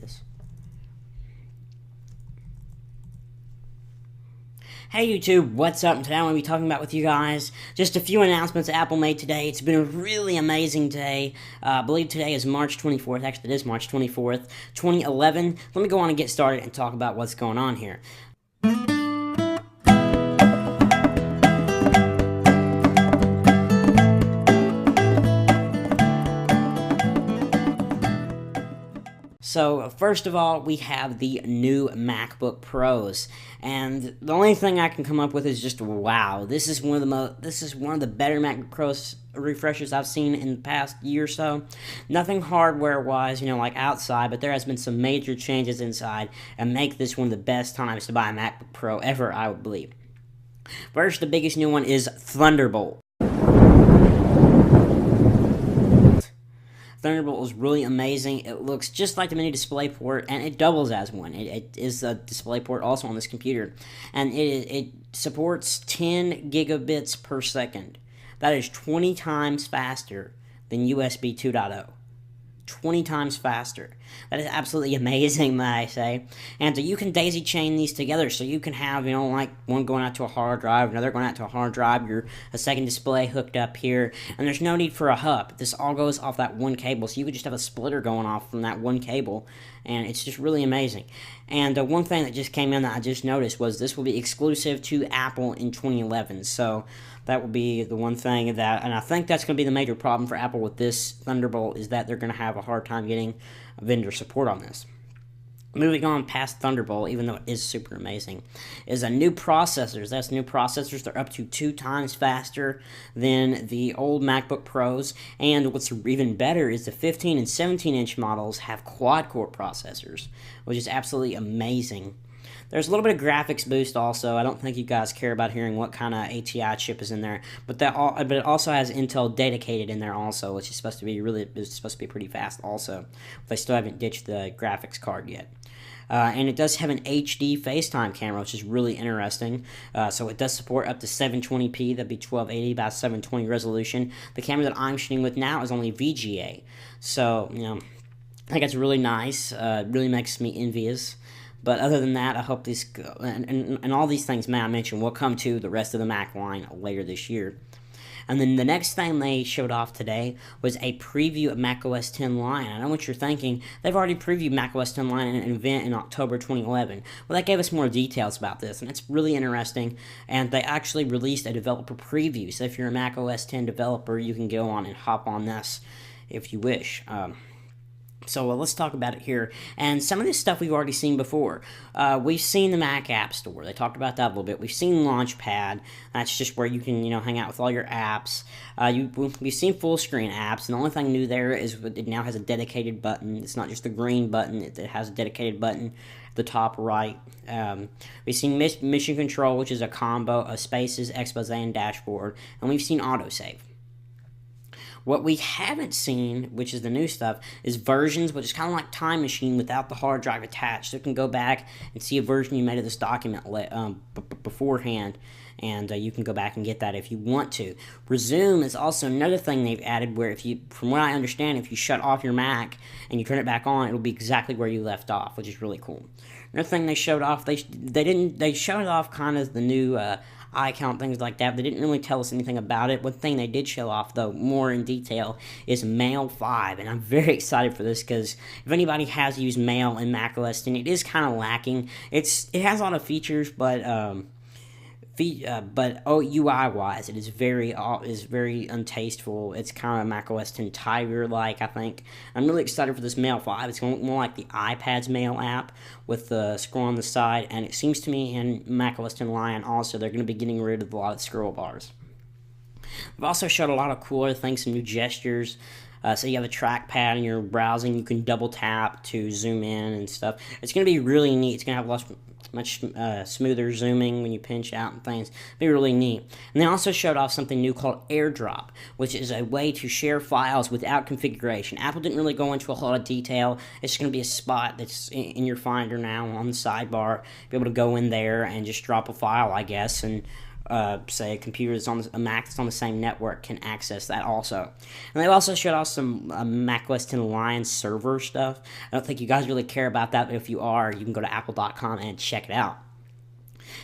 this. Hey YouTube, what's up? Today I'm going to be talking about with you guys just a few announcements Apple made today. It's been a really amazing day. I believe today is March 24th. Actually, it is March 24th, 2011. Let me go on and get started and talk about what's going on here. So first of all, we have the new MacBook Pros, and the only thing I can come up with is just wow. This is one of the better MacBook Pros refreshes I've seen in the past year or so. Nothing hardware-wise, like outside, but there has been some major changes inside and make this one of the best times to buy a MacBook Pro ever, I would believe. First, the biggest new one is Thunderbolt. Thunderbolt is really amazing. It looks just like the mini DisplayPort, and it doubles as one. It is a DisplayPort also on this computer, and it supports 10 gigabits per second. That is 20 times faster than USB 2.0. 20 times faster. That is absolutely amazing, may I say. And you can daisy chain these together, so you can have, like one going out to a hard drive, another going out to a hard drive, a second display hooked up here, and there's no need for a hub. This all goes off that one cable, so you could just have a splitter going off from that one cable, and it's just really amazing. And one thing that just came in that I just noticed was this will be exclusive to Apple in 2011, so that will be the one thing and I think that's going to be the major problem for Apple with this Thunderbolt, is that they're going to have a hard time getting vendor support on this. Moving on past Thunderbolt, even though it is super amazing, is new processors. That's new processors. They're up to 2 times faster than the old MacBook Pros. And what's even better is the 15 and 17-inch models have quad-core processors, which is absolutely amazing. There's a little bit of graphics boost also. I don't think you guys care about hearing what kind of ATI chip is in there, but it also has Intel dedicated in there also, which is supposed to be pretty fast also. They still haven't ditched the graphics card yet. And it does have an HD FaceTime camera, which is really interesting. So it does support up to 720p, that'd be 1280 by 720 resolution. The camera that I'm shooting with now is only VGA. So, I think that's really nice. Really makes me envious. But other than that, I hope these, and all these things, may I mention, will come to the rest of the Mac line later this year. And then the next thing they showed off today was a preview of macOS 10 Lion. I know what you're thinking. They've already previewed macOS 10 Lion in an event in October 2011. Well, that gave us more details about this, and it's really interesting. And they actually released a developer preview. So if you're a macOS 10 developer, you can go on and hop on this if you wish. So let's talk about it here. And some of this stuff we've already seen before. We've seen the Mac App Store. They talked about that a little bit. We've seen Launchpad. That's just where you can, hang out with all your apps. We've seen full screen apps, and the only thing new there is it now has a dedicated button. It's not just the green button. It has a dedicated button at the top right. We've seen Mission Control, which is a combo of Spaces, Expose, and Dashboard. And we've seen Autosave. What we haven't seen, which is the new stuff, is versions, which is kind of like Time Machine without the hard drive attached. So you can go back and see a version you made of this document beforehand, and you can go back and get that if you want to. Resume is also another thing they've added where from what I understand, if you shut off your Mac and you turn it back on, it'll be exactly where you left off, which is really cool. Another thing they showed off, they showed off kind of the new iCount, things like that. They didn't really tell us anything about it. One thing they did show off, though, more in detail, is Mail 5, and I'm very excited for this because if anybody has used Mail in macOS 10, it is kind of lacking. It has a lot of features, but UI-wise, it is very untasteful. It's kind of macOS 10 Tiger-like, I think. I'm really excited for this Mail 5. It's going to look more like the iPad's Mail app with the scroll on the side, and it seems to me in macOS 10 Lion also they're going to be getting rid of a lot of the scroll bars. We've also showed a lot of cooler things, some new gestures. So you have a trackpad and you're browsing, you can double tap to zoom in and stuff. It's going to be really neat. It's going to have much smoother zooming when you pinch out and things. It'll be really neat. And they also showed off something new called AirDrop, which is a way to share files without configuration. Apple didn't really go into a whole lot of detail. It's going to be a spot that's in your Finder now on the sidebar. Be able to go in there and just drop a file, I guess, and say a computer that's on a Mac that's on the same network can access that also. And they've also showed off some macOS 10 Lion server stuff. I don't think you guys really care about that, but if you are, you can go to apple.com and check it out.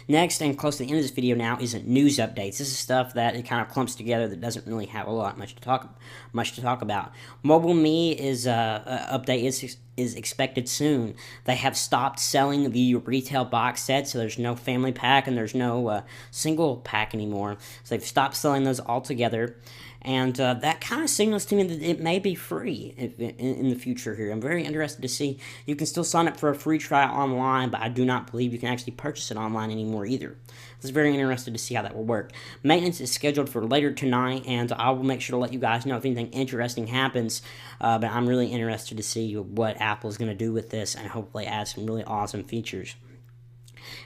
Next, and close to the end of this video now, is news updates. This is stuff that it kind of clumps together that doesn't really have much to talk about. Mobile Me update is expected soon. They have stopped selling the retail box set, so there's no family pack and there's no single pack anymore. So they've stopped selling those altogether. And that kind of signals to me that it may be free in the future here. I'm very interested to see. You can still sign up for a free trial online, but I do not believe you can actually purchase it online anymore either. I was very interested to see how that will work. Maintenance is scheduled for later tonight, and I will make sure to let you guys know if anything interesting happens. But I'm really interested to see what Apple is going to do with this and hopefully add some really awesome features.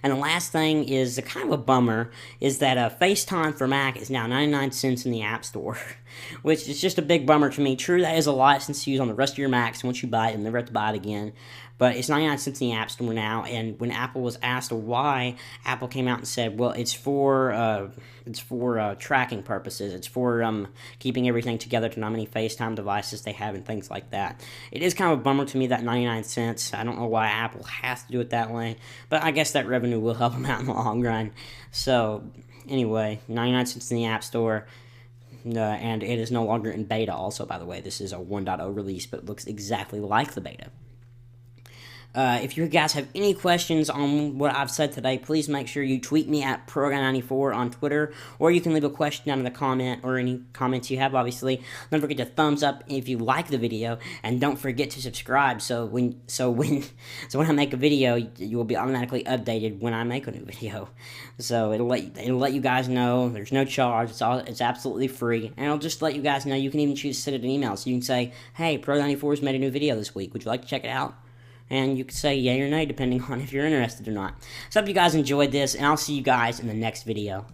And the last thing is kind of a bummer, is that FaceTime for Mac is now 99 cents in the App Store, which is just a big bummer to me. True, that is a license to use on the rest of your Macs. Once you buy it, you'll never have to buy it again. But it's 99 cents in the App Store now, and when Apple was asked why, Apple came out and said, well, it's for tracking purposes. It's for keeping everything together to know how many FaceTime devices they have and things like that. It is kind of a bummer to me, that 99 cents. I don't know why Apple has to do it that way, but I guess that revenue will help them out in the long run. So, anyway, 99 cents in the App Store. And it is no longer in beta also, by the way. This is a 1.0 release, but it looks exactly like the beta. If you guys have any questions on what I've said today, please make sure you tweet me at ProGuy94 on Twitter, or you can leave a question down in the comment, or any comments you have, obviously. Don't forget to thumbs up if you like the video, and don't forget to subscribe so when I make a video, you will be automatically updated when I make a new video. So it'll let you guys know. There's no charge. It's absolutely free, and it'll just let you guys know. You can even choose to send it an email, so you can say, "Hey, Pro94 has made a new video this week. Would you like to check it out?" And you can say yay or nay depending on if you're interested or not. So I hope you guys enjoyed this, and I'll see you guys in the next video.